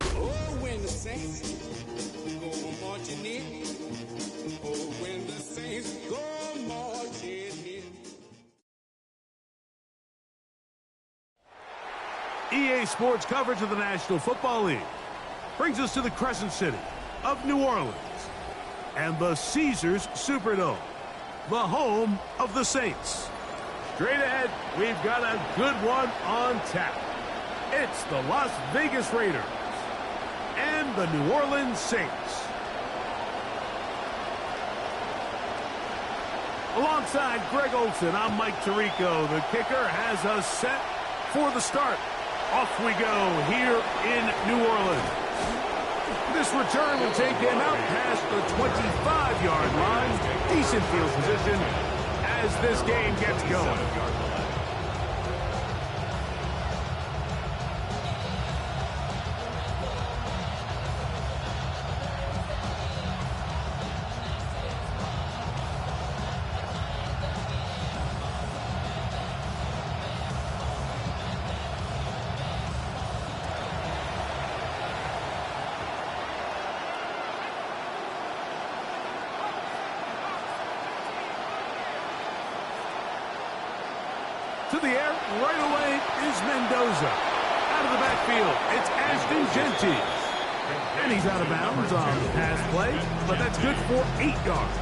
Oh, when the saints go marching in. Oh, when the saints go marching in. EA Sports coverage of the National Football League brings us to the Crescent City of New Orleans and the Caesars Superdome, the home of the Saints. Straight ahead, we've got a good one on tap. It's the Las Vegas Raiders and the New Orleans Saints. Alongside Greg Olsen, I'm Mike Tirico. The kicker has us set for the start. Off we go here in New Orleans. This return will take him out past the 25-yard line. Decent field position as this game gets going. To the air, right away is Mendoza. Out of the backfield, it's Ashton Jeanty. And he's out of bounds on the pass play, but that's good for 8 yards.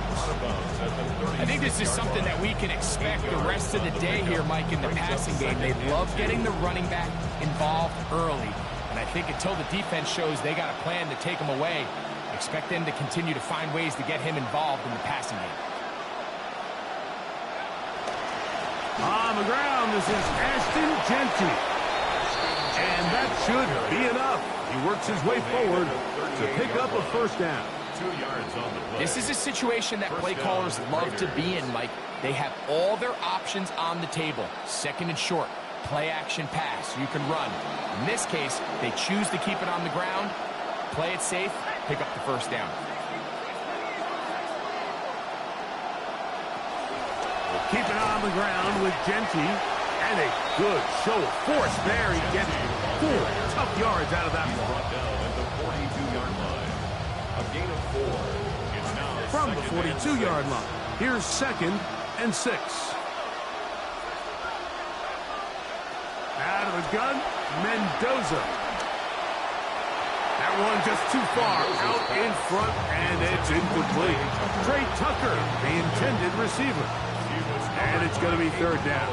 I think this is something that we can expect the rest of the day here, Mike, in the passing game. They love getting the running back involved early. And I think until the defense shows they got a plan to take him away, expect them to continue to find ways to get him involved in the passing game. On the ground, this is Ashton Jeanty. And that should be enough. He works his way forward to pick up a first down. 2 yards on the play. This is a situation that play callers love to be in, Mike. They have all their options on the table. Second and short, play action pass. You can run. In this case, they choose to keep it on the ground, play it safe, pick up the first down. Keep it on the ground with Jeanty. And a good show of force there. He gets 4 tough yards out of that one. Brought down at the 42-yard line. A gain of 4. It's now from the 42-yard line. Here's 2nd and 6. Out of the gun, Mendoza. That one just too far out in front, and it's incomplete. Trey Tucker, the intended receiver. And it's going to be 3rd down.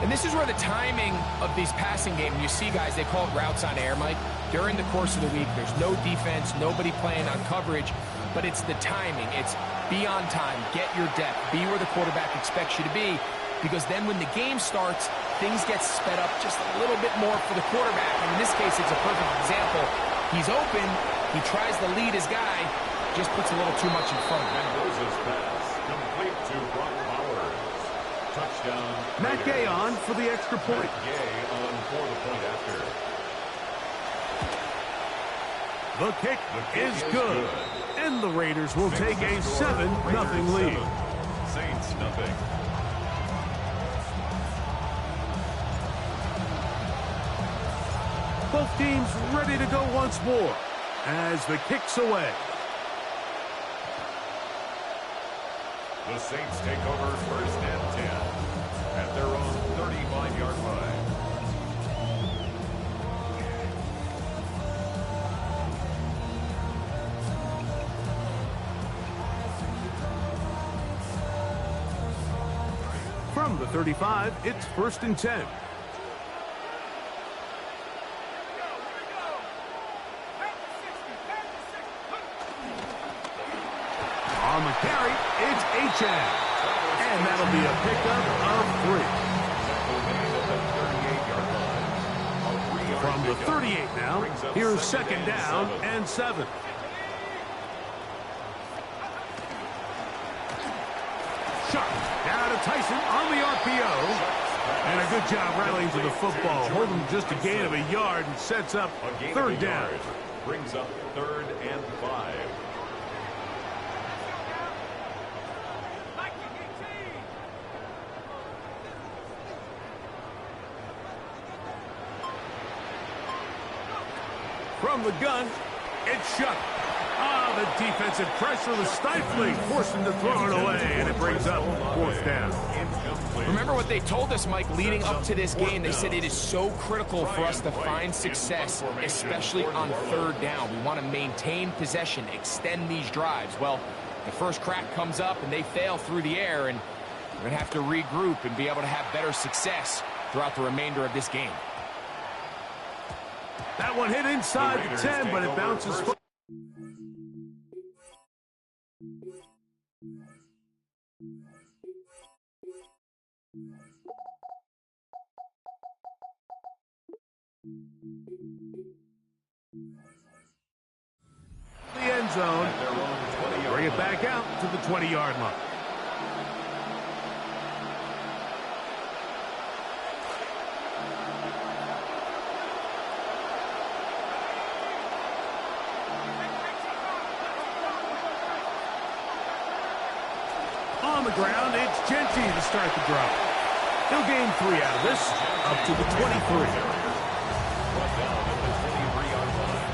And this is where the timing of these passing games, you see guys, they call it routes on air, Mike. During the course of the week, there's no defense, nobody playing on coverage, but it's the timing. It's be on time, get your depth, be where the quarterback expects you to be, because then when the game starts, things get sped up just a little bit more for the quarterback. And in this case, it's a perfect example. He's open, he tries to lead his guy, just puts a little too much in front of him. Mendoza's pass complete to Brock Bowers. Touchdown. Matt Gay on for the extra point. Gay on for the point after. The kick is good. And the Raiders will take a 7-0 lead. Saints nothing. Both teams ready to go once more as the kick's away. The Saints take over 1st and 10 at their own 35-yard line. From the 35, it's 1st and 10. On the carry, it's Achane. And that'll be a pickup of 3. From the 38 now, here's 2nd down and 7. Sharp down to Tyson on the RPO. And a good job rallying to the football. Holding just a gain of a yard and sets up 3rd down. Brings up 3rd and 5. From the gun, it's shut. The defensive pressure was stifling, forced him to throw it away, and it brings up 4th down. Remember what they told us, Mike, leading up to this game. They said it is so critical for us to find success, especially on 3rd down. We want to maintain possession, extend these drives. Well, the first crack comes up, and they fail through the air, and we're going to have to regroup and be able to have better success throughout the remainder of this game. That one hit inside the 10, but it bounces. The end zone. Bring it back out to the 20-yard line. On the ground, it's Genty to start the drive. He'll gain 3 out of this, up to the 23. Brought down at the 23-yard line.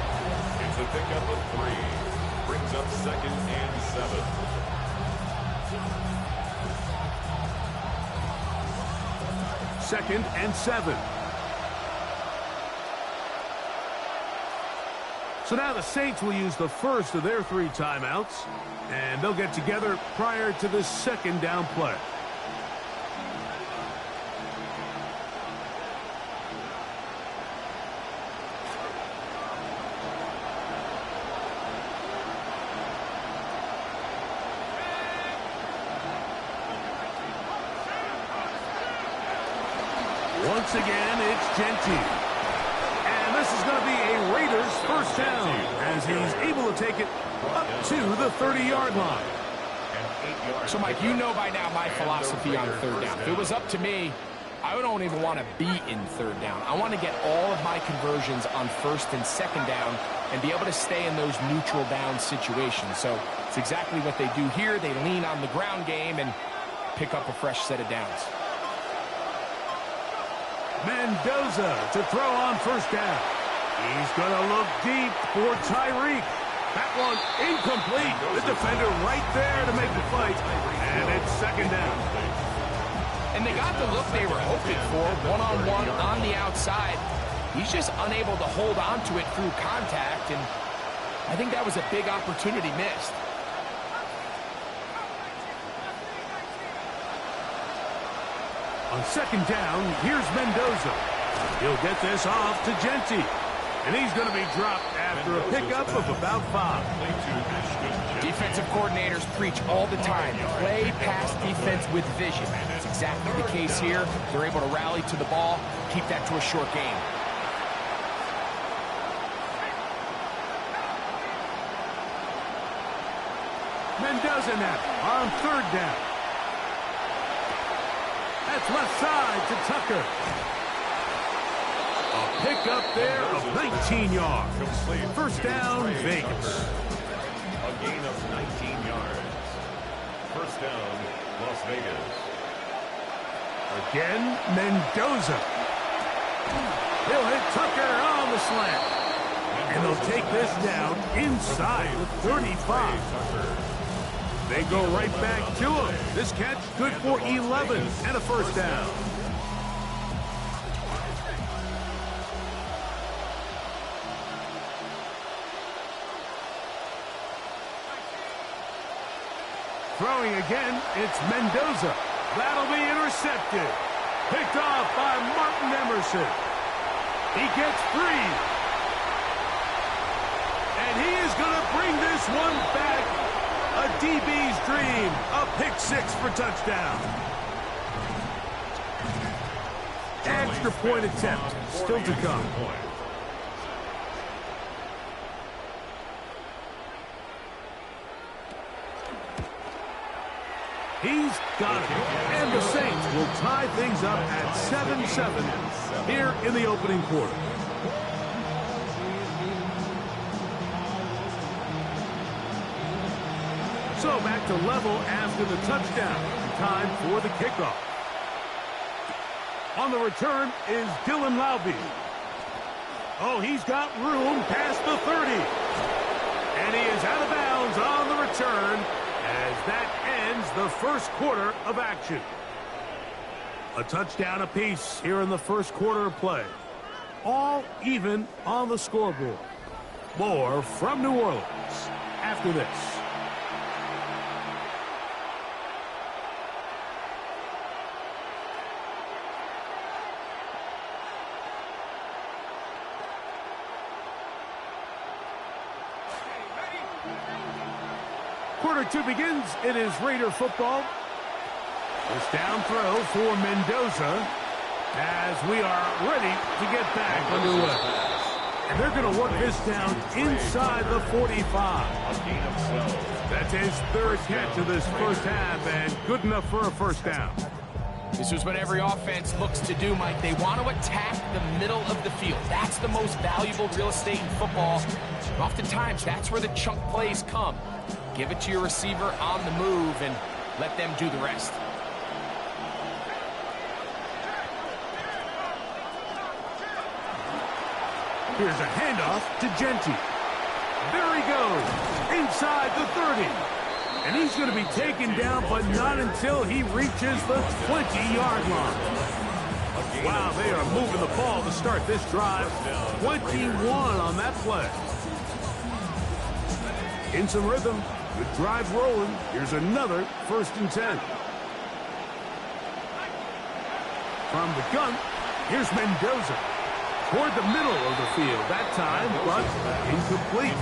It's a pickup of 3. Brings up 2nd and 7. Second and 7. So now the Saints will use the first of their 3 timeouts, and they'll get together prior to the 2nd down play. Once again, it's Genty. And this is going to be a Raiders first down as he's able to take it up to the 30-yard line. So, Mike, you know by now my philosophy on 3rd down. If it was up to me, I don't even want to be in 3rd down. I want to get all of my conversions on 1st and 2nd down and be able to stay in those neutral down situations. So it's exactly what they do here. They lean on the ground game and pick up a fresh set of downs. Mendoza to throw on 1st down. He's going to look deep for Tyreek. That one incomplete. The defender right there to make the fight. And it's 2nd down. And they got the look they were hoping for, one-on-one on the outside. He's just unable to hold on to it through contact, and I think that was a big opportunity missed. On 2nd down, here's Mendoza. He'll get this off to Genty. And he's going to be dropped after a pickup of about 5. Defensive coordinators preach all the time, play pass defense with vision. That's exactly the case here. They're able to rally to the ball, keep that to a short game. Mendoza now on 3rd down. That's left side to Tucker. A pickup there of 19 yards. First down, Vegas. A gain of 19 yards. First down, Las Vegas. Again, Mendoza. He'll hit Tucker on the slant. And they'll take this down inside the 35. They go right back to him. This catch good for 11 and a first down. Throwing again, it's Mendoza. That'll be intercepted. Picked off by Martin Emerson. He gets 3. And he is going to bring this one back. A DB's dream. A pick 6 for touchdown. Extra point attempt still to come. He's got it. And the Saints will tie things up at 7-7 here in the opening quarter. So back to level after the touchdown. Time for the kickoff. On the return is Dylan Laube. Oh, he's got room past the 30. And he is out of bounds on the return as that ends the first quarter of action. A touchdown apiece here in the first quarter of play. All even on the scoreboard. More from New Orleans after this. Quarter 2 begins. It is Raider football. This down throw for Mendoza as we are ready to get back underway. And they're going to work this down inside the 45. That's his 3rd catch of this first half and good enough for a first down. This is what every offense looks to do, Mike. They want to attack the middle of the field. That's the most valuable real estate in football. Oftentimes, that's where the chunk plays come. Give it to your receiver on the move and let them do the rest. Here's a handoff to Genty. There he goes, inside the 30. And he's going to be taken down, but not until he reaches the 20-yard line. Wow, they are moving the ball to start this drive. 21 on that play. In some rhythm, the drive rolling. Here's another 1st and 10. From the gun, here's Mendoza. Toward the middle of the field that time, but incomplete.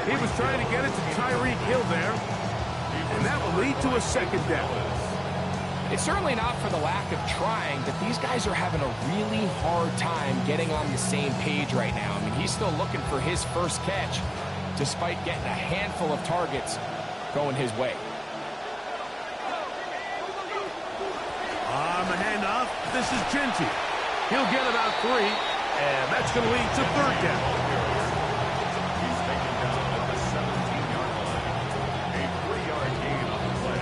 He was trying to get it to Tyreek Hill there, and that will lead to a 2nd down. It's certainly not for the lack of trying, but these guys are having a really hard time getting on the same page right now. I mean, he's still looking for his first catch, despite getting a handful of targets going his way. On the handoff, this is Genty. He'll get about 3, and that's going to lead to 3rd down. He's taken down at the 17-yard line. A 3-yard gain on the play.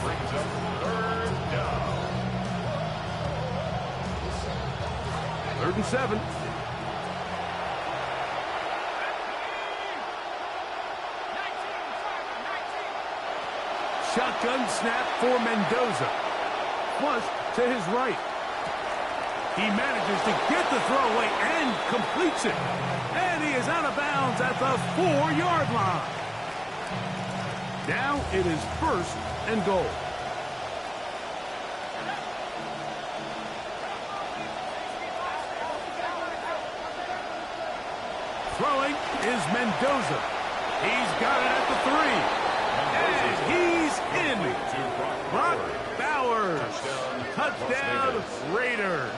Brings up 3rd down. 3rd and 7. Shotgun snap for Mendoza. Flushed to his right. He manages to get the throwaway and completes it. And he is out of bounds at the 4-yard line. Now it is 1st and goal. Throwing is Mendoza. He's got it at the 3. And he's in. Brock Bowers. Touchdown, Raiders.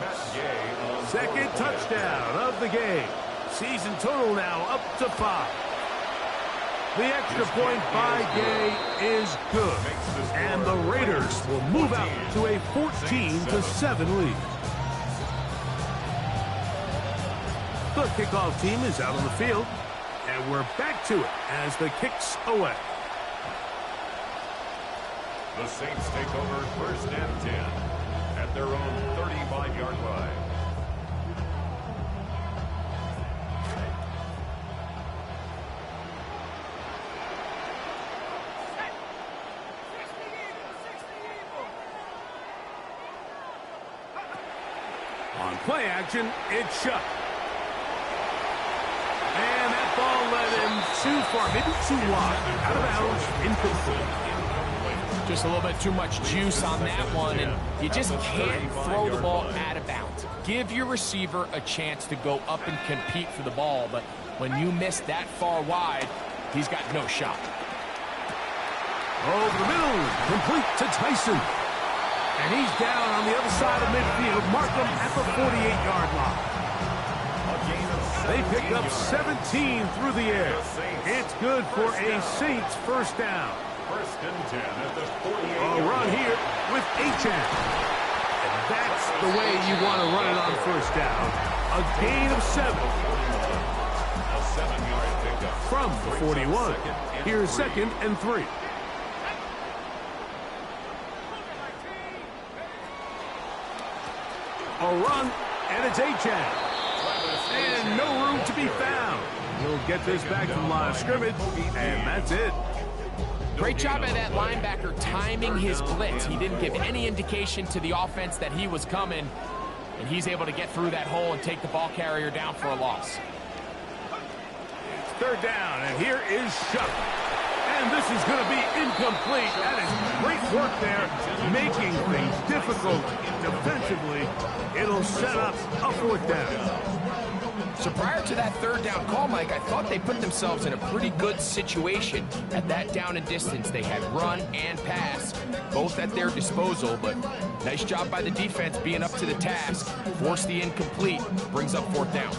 2nd touchdown of the game. Season total now up to 5. The extra point by Gay is good. And the Raiders will move out to a 14-7 lead. The kickoff team is out on the field. And we're back to it as the kick's away. The Saints take over 1st and 10 at their own 35-yard line. On play action, it's Shough. And that ball led him too far, maybe too wide. Out of bounds, incomplete. Just a little bit too much juice on that one, and you just can't throw the ball out of bounds. Give your receiver a chance to go up and compete for the ball, but when you miss that far wide, he's got no shot. Over the middle, complete to Tyson. And he's down on the other side of midfield. Mark him at the 48-yard line. They pick up 17 through the air. It's good for a Saints first down. 1st and 10 at the 48. A run here with Achane. And that's the way you want to run it on first down. A gain of 7. A 7-yard pickup. From the 41. Here's 2nd and 3. A run, and it's Achane. And no room to be found. He'll get this back from line of scrimmage, and that's it. Great job by that linebacker timing his blitz. He didn't give any indication to the offense that he was coming, and he's able to get through that hole and take the ball carrier down for a loss. It's 3rd down, and here is Shough. And this is going to be incomplete. That is great work there, making things difficult defensively. It'll set up a 4th down. So prior to that 3rd down call, Mike, I thought they put themselves in a pretty good situation. At that down and distance, they had run and pass, both at their disposal, but nice job by the defense being up to the task. Force the incomplete, brings up 4th down.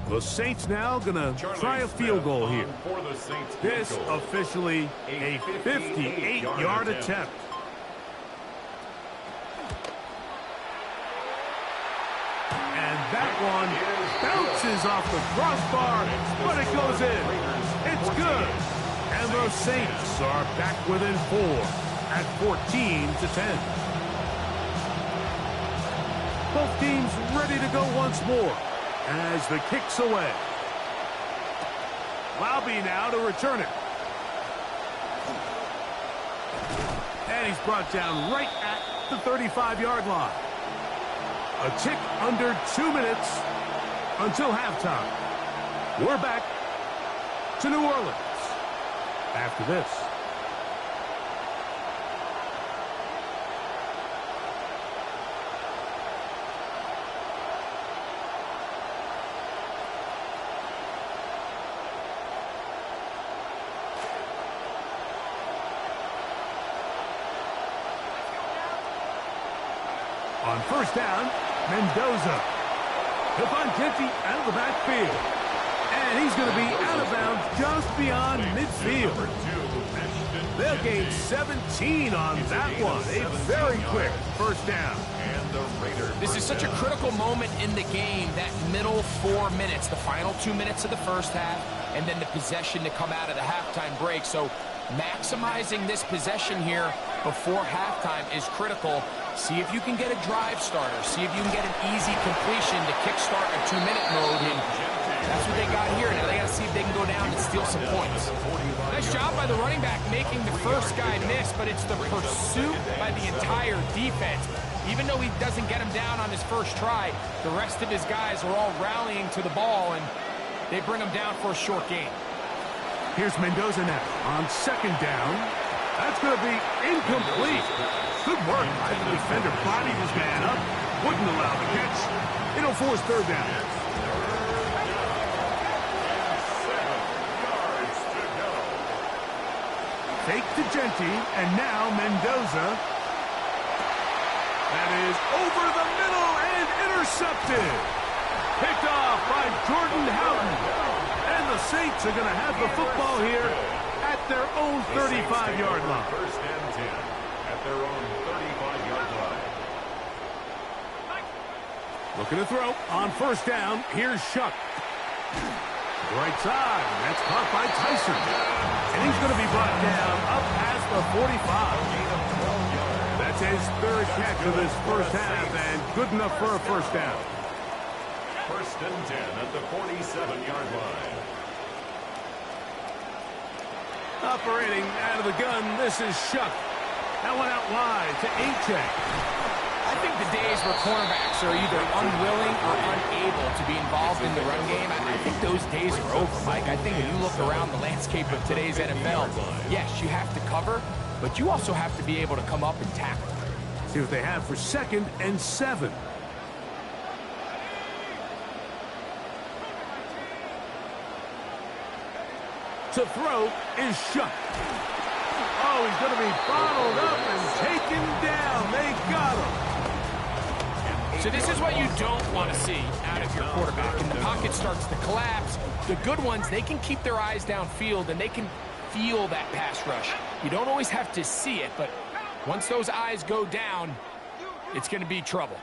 The Saints now going to try a field goal here. This officially a 58-yard attempt. And that one bounces off the crossbar, but it goes in. It's good. And the Saints are back within 4 at 14-10. Both teams ready to go once more as the kick's away. Laube now to return it. And he's brought down right at the 35-yard line. A tick under 2 minutes until halftime. We're back to New Orleans after this. On first down, Mendoza. He'll find Jeanty out of the backfield. And he's going to be out of bounds just beyond midfield. They'll gain 17 on that one. A very quick first down. This is such a critical moment in the game, that middle 4 minutes, the final 2 minutes of the first half, and then the possession to come out of the halftime break. So maximizing this possession here before halftime is critical. See if you can get a drive starter. See if you can get an easy completion to kickstart a 2-minute mode. And that's what they got here. Now they got to see if they can go down and steal some points. Nice job by the running back making the first guy miss, but it's the pursuit by the entire defense. Even though he doesn't get him down on his first try, the rest of his guys are all rallying to the ball, and they bring him down for a short gain. Here's Mendoza now on second down. That's going to be incomplete. Good work by the defender. Bodied his man up. Wouldn't allow the catch. It'll force third down. 7 yards to go. Fake to Jeanty, and now Mendoza. That is over the middle and intercepted. Picked off by Jordan Howden. And the Saints are going to have the football here at their own 35-yard line. First and 10 at their own 35-yard line. Looking to throw on first down. Here's Shuck. Right side. That's caught by Tyson. And he's going to be brought down up past the 45. That's his third catch of this first half, and good enough for a first down. First and 10 at the 47-yard line. Operating out of the gun, this is Shuck. That one out wide to Achane. I think the days where cornerbacks are either unwilling or unable to be involved in the run game, I think those days are over, Mike. I think when you look around the landscape of today's NFL, yes, you have to cover, but you also have to be able to come up and tackle. See what they have for 2nd and 7. To throw is Shuck. Oh, he's going to be bottled up and taken down. They got him. So this is what you don't want to see out of your quarterback. And the pocket starts to collapse. The good ones, they can keep their eyes downfield, and they can feel that pass rush. You don't always have to see it, but once those eyes go down, it's going to be trouble.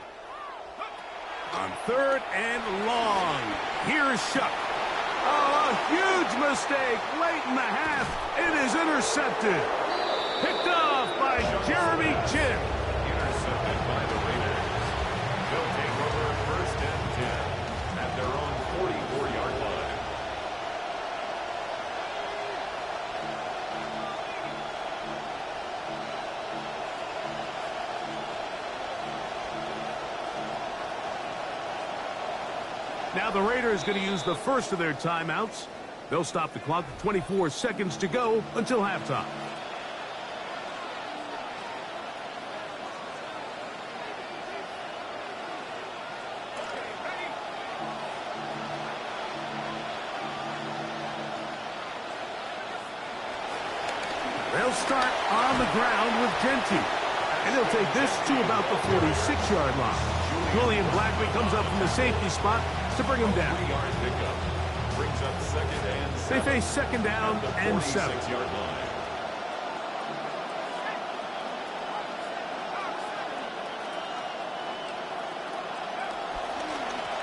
On 3rd and long, here's Shuck. Oh, a huge mistake late in the half. It is intercepted. Picked off by Jeremy Chinn. Intercepted by the Raiders. They'll take over first and 10 at their own 44-yard line. Now the Raiders going to use the first of their timeouts. They'll stop the clock with 24 seconds to go until halftime. They'll start on the ground with Genty. And they'll take this to about the 46-yard line. Julian Blackman comes up from the safety spot to bring him down. 3-yard pickup. Brings up 2nd and 7. They face 2nd down and 7. 46-yard line.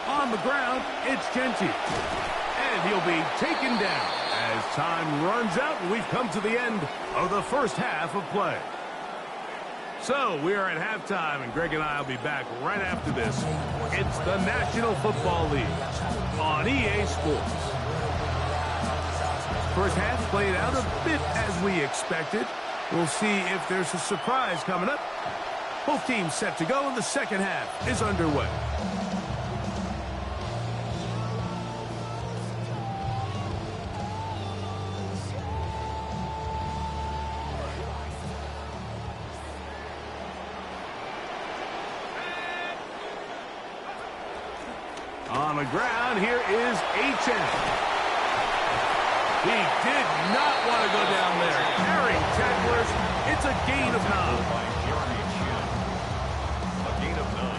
On the ground, it's Genty. And he'll be taken down as time runs out and we've come to the end of the first half of play. So we are at halftime, and Greg and I will be back right after this. It's the National Football League on EA Sports. First half played out a bit as we expected. We'll see if there's a surprise coming up. Both teams set to go, and the second half is underway. On the ground, here is Achane. He did not want to go down there. Carrying tacklers, it's a gain of 9. A gain of 9.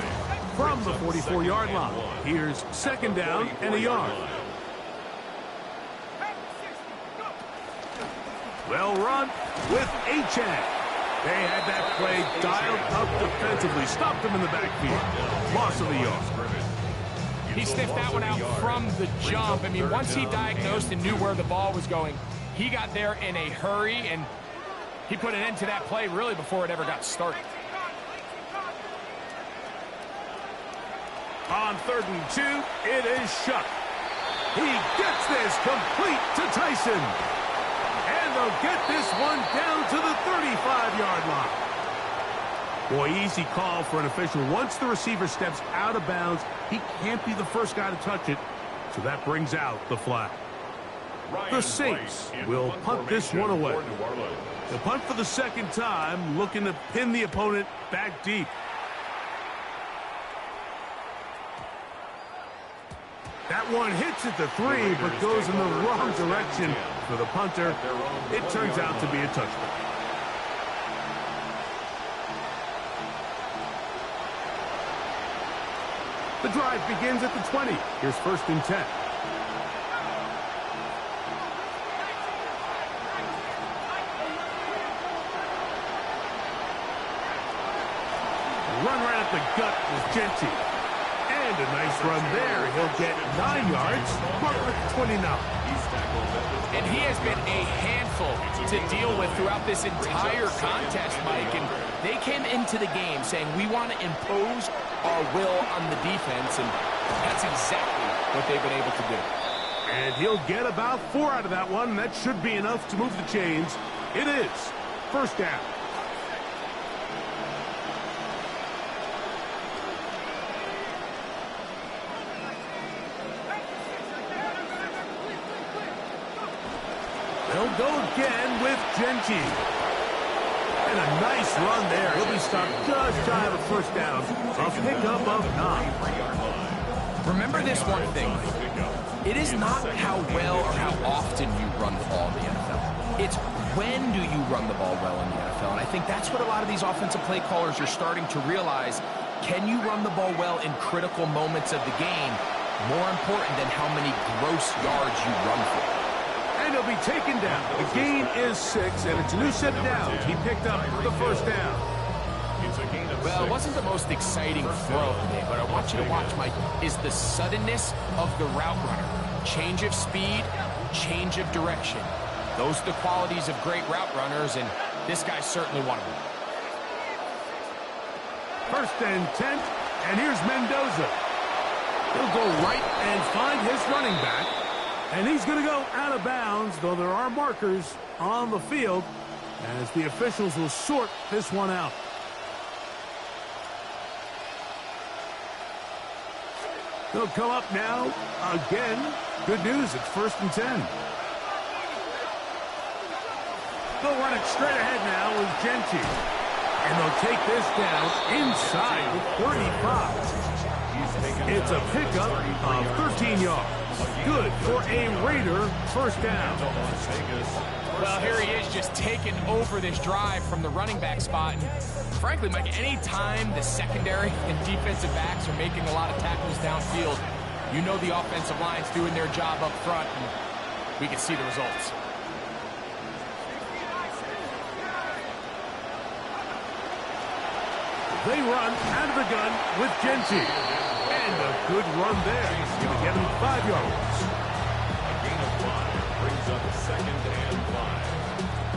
From the 44-yard line, here's 2nd down and a yard. Well run with Achane. They had that play dialed up defensively, stopped him in the backfield. Loss of the yard. He sniffed that one out from the jump. I mean, once he diagnosed and knew where the ball was going, he got there in a hurry, and he put an end to that play really before it ever got started. On 3rd and 2, it is Shuck. He gets this complete to Tyson. And they'll get this one down to the 35-yard line. Boy, easy call for an official. Once the receiver steps out of bounds, he can't be the first guy to touch it. So that brings out the flag. The Saints will punt this one away. The punt for the 2nd time, looking to pin the opponent back deep. That one hits at the 3, but goes in the wrong direction for the punter. It turns out to be a touchdown. The drive begins at the 20. Here's 1st and 10. Run right at the gut with Genty. And a nice run there. He'll get 9 yards. Mark at 29. And he has been a handful to deal with throughout this entire contest, Mike. And they came into the game saying, we want to impose our will on the defense. And that's exactly what they've been able to do. And he'll get about 4 out of that one. That should be enough to move the chains. It is 1st down. They'll go again with Genty. And a nice run there. He'll be stopped just shy of a 1st down. A pickup of 9. Remember this one thing. It is not how well or how often you run the ball in the NFL. It's when do you run the ball well in the NFL. And I think that's what a lot of these offensive play callers are starting to realize. Can you run the ball well in critical moments of the game? More important than how many gross yards you run for. And he'll be taken down. The gain is 6, and it's a new set of downs. He picked up the 1st down. Well, it wasn't the most exciting throw today, but I want you to watch, Mike, is the suddenness of the route runner. Change of speed, change of direction. Those are the qualities of great route runners, and this guy's certainly one of them. 1st and 10, and here's Mendoza. He'll go right and find his running back. And he's going to go out of bounds, though there are markers on the field, as the officials will sort this one out. They'll come up now again. Good news, it's 1st and 10. They'll run it straight ahead now with Genty. And they'll take this down inside the 35. It's a pickup of 13 yards. Good for a Raider 1st down. Well, here he is just taking over this drive from the running back spot. And frankly, Mike, any time the secondary and defensive backs are making a lot of tackles downfield, you know the offensive line's doing their job up front, and we can see the results. They run out of the gun with Genty. And a good run there. He's going to get him 5 yards. A gain of 5 brings up 2nd and 5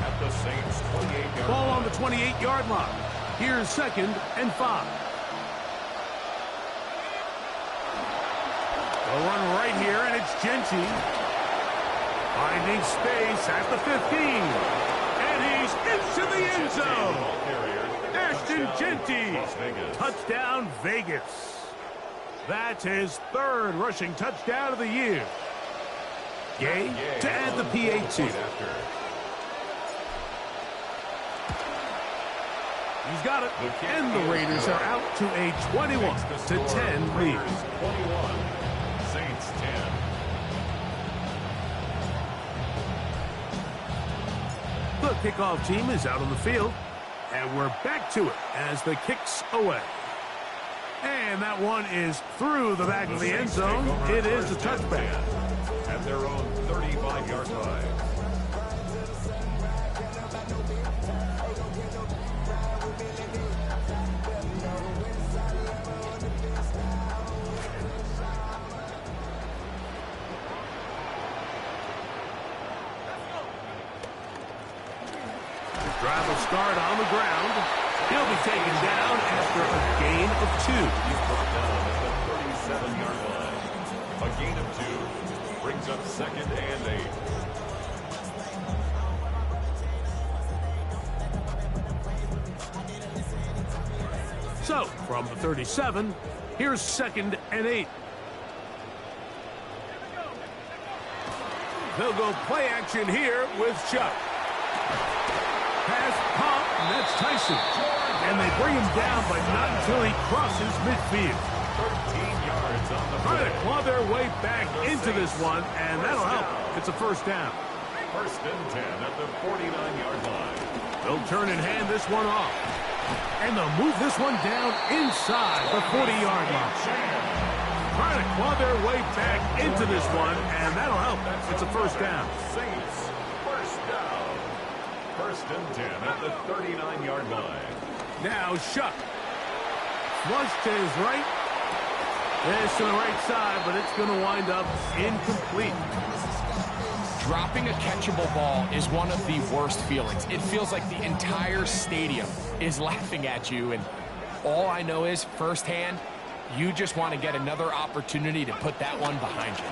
at the Saints' 28-yard Ball line. on the 28-yard line. Here's 2nd and 5. They'll run right here, and it's Genty. Finding space at the 15. And he's into the end zone. Ashton Genty. Touchdown, Vegas. That's his 3rd rushing touchdown of the year. Gay to add the PAT. He's got it. And the Raiders are out to a 21-10 lead. 21, Saints 10. The kickoff team is out on the field. And we're back to it as the kick's away. And that one is through the back of the end zone. It is a touchback. At their own 35-yard line. The drive will start on the ground. He'll be taken down after a gain of 2. He's brought down at the 37-yard line. A gain of 2 brings up 2nd and 8. So, from the 37, here's 2nd and 8. They'll go play action here with Chuck. Pass pop, and that's Tyson. And they bring him down, but not until he crosses midfield. 13 yards on the Trying to play. claw their way back into this one, and that'll help. It's a 1st down. 1st and 10 at the 49-yard line. They'll turn and hand this one off. And they'll move this one down inside the 40-yard line. trying to claw their way back into this one, and that'll help. It's a first down. Saints, first down. First and 10 at the 39-yard line. Now Shuck. Flush to his right. This to the right side, but it's going to wind up incomplete. Dropping a catchable ball is one of the worst feelings. It feels like the entire stadium is laughing at you, and all I know is firsthand, you just want to get another opportunity to put that one behind you.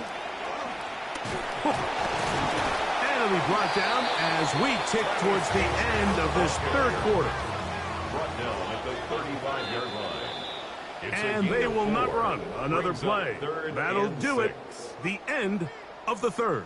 And it'll be brought down as we tick towards the end of this third quarter. Brought down at the 35-yard line. And they will not run another play. That'll do it. The end of the third.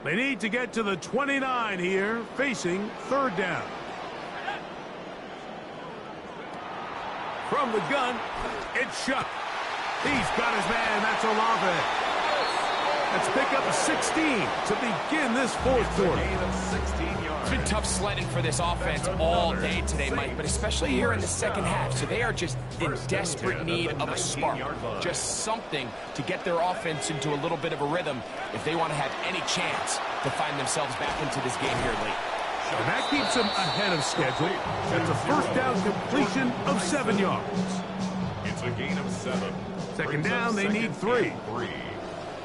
They need to get to the 29 here, facing third down. From the gun, it's Shuck. He's got his man. That's Olave. Let's pick up a 16 to begin this fourth quarter. It's been tough sledding for this offense all day today, Mike, but especially here in the second half. So they are just in desperate need of a spark, just something to get their offense into a little bit of a rhythm if they want to have any chance to find themselves back into this game here late. And that keeps them ahead of schedule. That's a first down completion of 7 yards. It's a gain of 7. Second down, they need 3.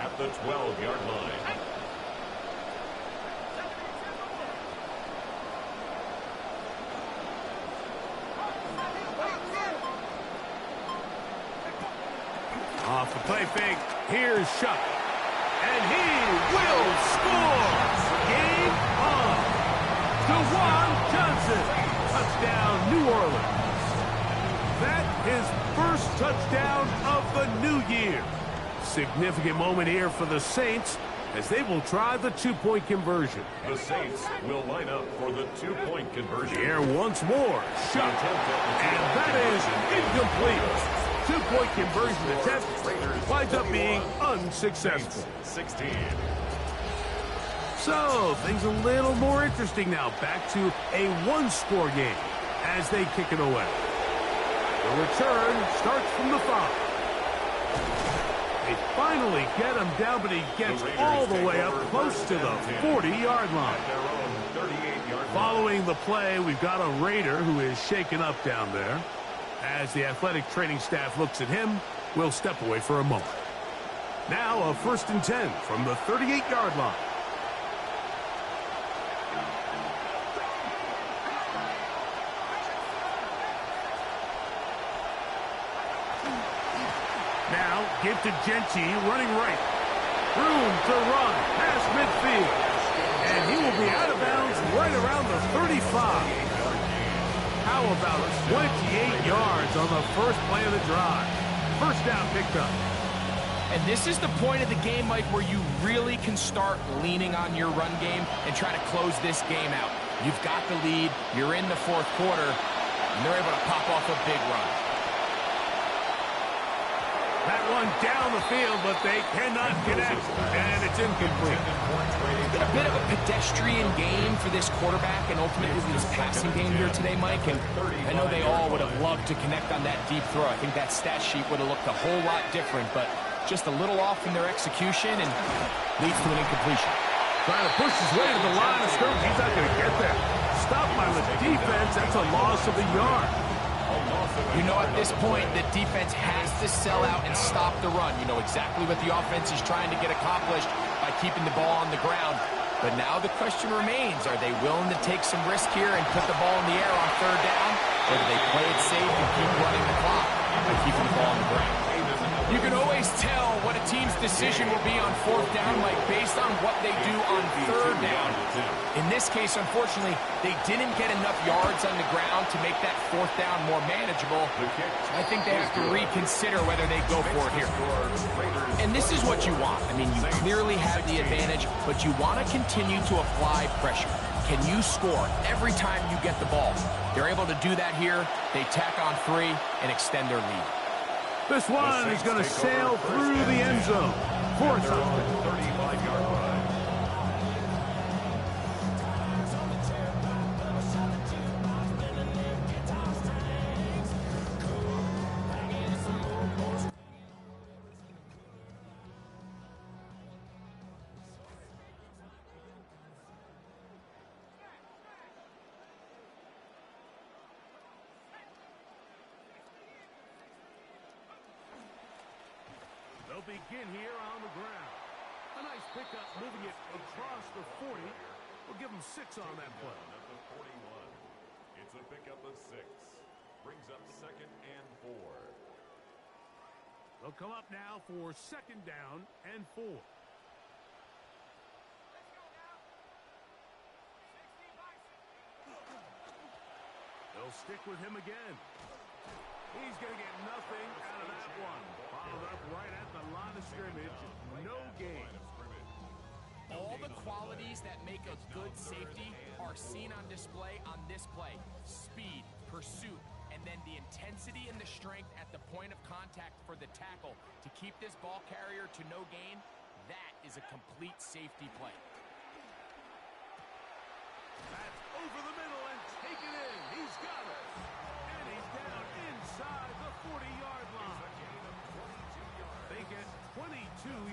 At the 12-yard line. Off the play fake, here's Shuck. And he will score! Game on! DeJuan Johnson, touchdown New Orleans. That his first touchdown of the new year. Significant moment here for the Saints as they will try the two-point conversion. The Saints will line up for the two-point conversion. Here once more, Shuck. And that is incomplete. Two-point conversion attempt winds up being unsuccessful. 16. So, things a little more interesting now. Back to a one-score game as they kick it away. The return starts from the 5. They finally get him down, but he gets all the way up close to the 40-yard line. Following the play, we've got a Raider who is shaken up down there. As the athletic training staff looks at him, we'll step away for a moment. Now a 1st and 10 from the 38-yard line. Now, give to Genty, running right. Room to run, past midfield. And he will be out of bounds right around the 35. How about 28 yards on the first play of the drive? First down picked up. And this is the point of the game, Mike, where you really can start leaning on your run game and try to close this game out. You've got the lead, you're in the fourth quarter, and they're able to pop off a big run. That one down the field, but they cannot connect, and it's incomplete. A bit of a pedestrian game for this quarterback and ultimately this passing game here today, Mike. And I know they all would have loved to connect on that deep throw. I think that stat sheet would have looked a whole lot different, but just a little off in their execution and leads to an incompletion. Trying to push his way to the line of scrimmage. He's not going to get there. Stopped by the defense. That's a loss of a yard. You know, at this point, the defense has to sell out and stop the run. You know exactly what the offense is trying to get accomplished by keeping the ball on the ground. But now the question remains, are they willing to take some risk here and put the ball in the air on third down? Or do they play it safe and keep running the clock by keeping the ball on the ground? You can always tell what a team's decision will be on fourth down, Mike, based on what they do on third down. In this case, unfortunately, they didn't get enough yards on the ground to make that fourth down more manageable. So I think they have to reconsider whether they go for it here. And this is what you want. I mean, you clearly have the advantage, but you want to continue to apply pressure. Can you score every time you get the ball? They're able to do that here. They tack on 3 and extend their lead. This one is going to sail through the end zone for a touchdown. 35-yard line. They'll begin here on the ground. A nice pickup moving it across the 40. We'll give them 6 on that play. At the 41. It's a pickup of 6. Brings up 2nd and 4. They'll come up now for 2nd down and 4. They'll stick with him again. He's going to get nothing out of that one. Followed up right at the line of scrimmage. No gain. All the qualities that make a good safety are seen on display on this play. Speed, pursuit, and then the intensity and the strength at the point of contact for the tackle to keep this ball carrier to no gain. That is a complete safety play. That's over the middle and taken in. He's got it. And he's down inside the 40-yard line. They get 22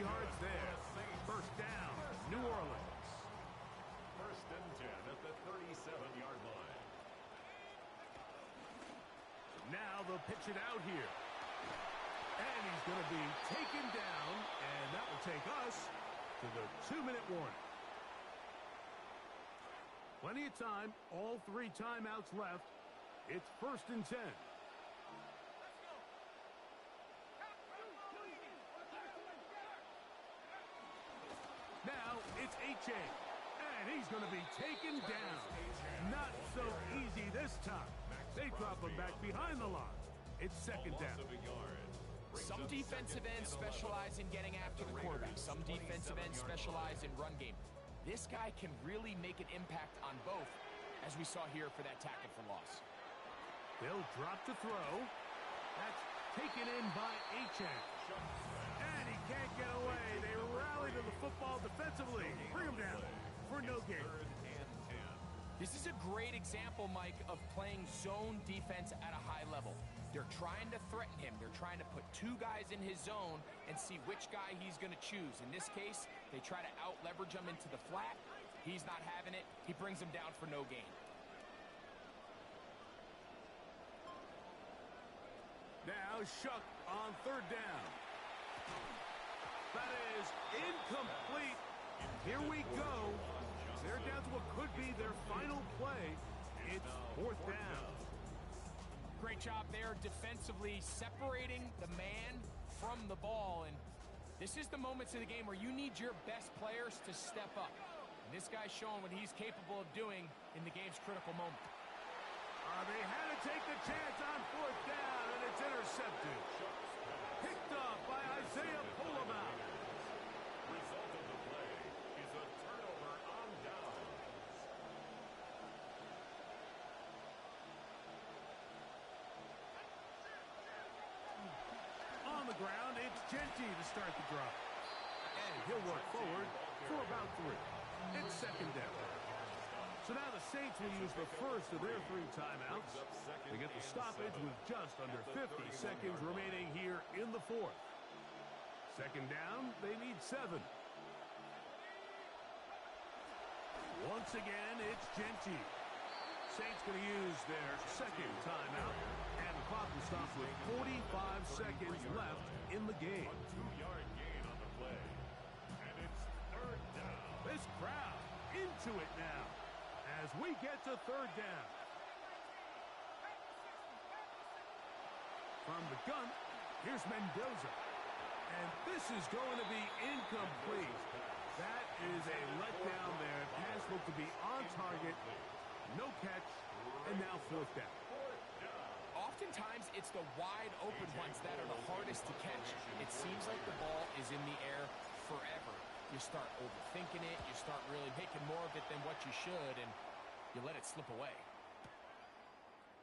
yards there. First down, New Orleans. 1st and 10 at the 37-yard line. Now they'll pitch it out here. And he's going to be taken down, and that will take us to the 2-minute warning. Plenty of time, all 3 timeouts left. It's 1st and 10. Now it's H.A. And he's going to be taken down. Not so easy this time. They drop him back behind the line. It's 2nd down. Some defensive ends specialize in getting after the quarterback. Some defensive ends specialize in run game. This guy can really make an impact on both, as we saw here for that tackle for loss. They'll drop to throw. That's taken in by H.A. And he can't get away. They rally to the football defensively. Bring him down for no gain. This is a great example, Mike, of playing zone defense at a high level. They're trying to threaten him. They're trying to put 2 guys in his zone and see which guy he's going to choose. In this case, they try to out-leverage him into the flat. He's not having it. He brings him down for no gain. Now Shuck on 3rd down. That is incomplete. Here we go. They're down to what could be their final play. It's 4th down. Great job there defensively, separating the man from the ball. And this is the moments of the game where you need your best players to step up. And this guy's showing what he's capable of doing in the game's critical moment. They had to take the chance on 4th down, and it's intercepted. Picked up by Isaiah Pulamath. Result of the play is a turnover on downs. On the ground, it's Genty to start the drive. And he'll work forward for about 3. It's 2nd down. So now the Saints will use the first of their 3 timeouts. They get the stoppage with just under 50 seconds remaining here in the 4th. 2nd down, they need 7. Once again, it's Genty. Saints going to use their 2nd timeout. And the clock will stop with 45 seconds left in the game. 2-yard gain on the play. And it's 3rd down. This crowd into it now as we get to 3rd down. From the gun, here's Mendoza. And this is going to be incomplete. That is a letdown there. Pass looked to be on target. No catch. And now fourth down. Oftentimes, it's the wide open ones that are the hardest to catch. It seems like the ball is in the air forever. You start overthinking it. You start really making more of it than what you should, and you let it slip away.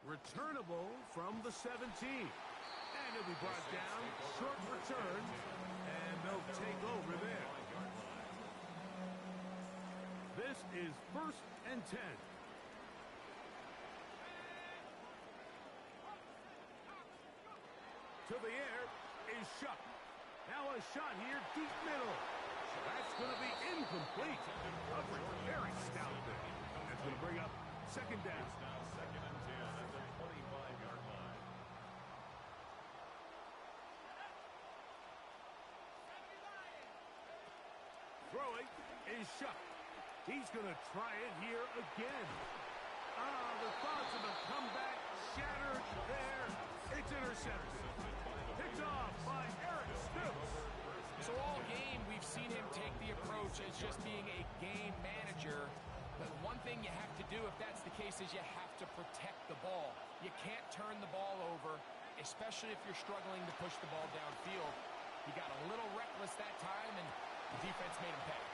Returnable from the 17. And it'll be brought down. Short return. And they'll take over there. This is 1st and 10. To the air is Shough. Now a shot here, deep middle. That's going to be incomplete. Coverage very stout there. That's going to bring up second down. It's now 2nd and 10 at the 25-yard line. Throwing is Shough. He's going to try it here again. The thoughts of the comeback shattered there. It's intercepted. Picked off by Eric Stokes. So all game, we've seen him take the approach as just being a game manager. But one thing you have to do, if that's the case, is you have to protect the ball. You can't turn the ball over, especially if you're struggling to push the ball downfield. He got a little reckless that time, and the defense made him pay.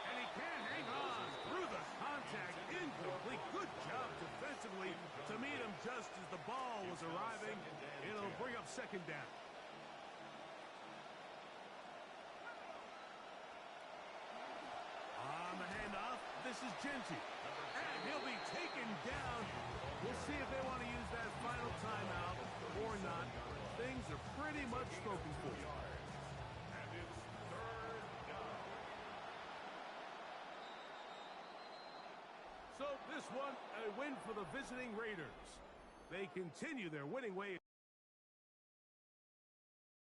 And he can't hang on through the contact. Incomplete. Good job defensively to meet him just as the ball was arriving. It'll bring up second down. On the handoff, this is Jeanty. And he'll be taken down. We'll see if they want to use that final timeout or not. Things are pretty much spoken for. And it's 3rd down. So this one, a win for the visiting Raiders. They continue their winning way.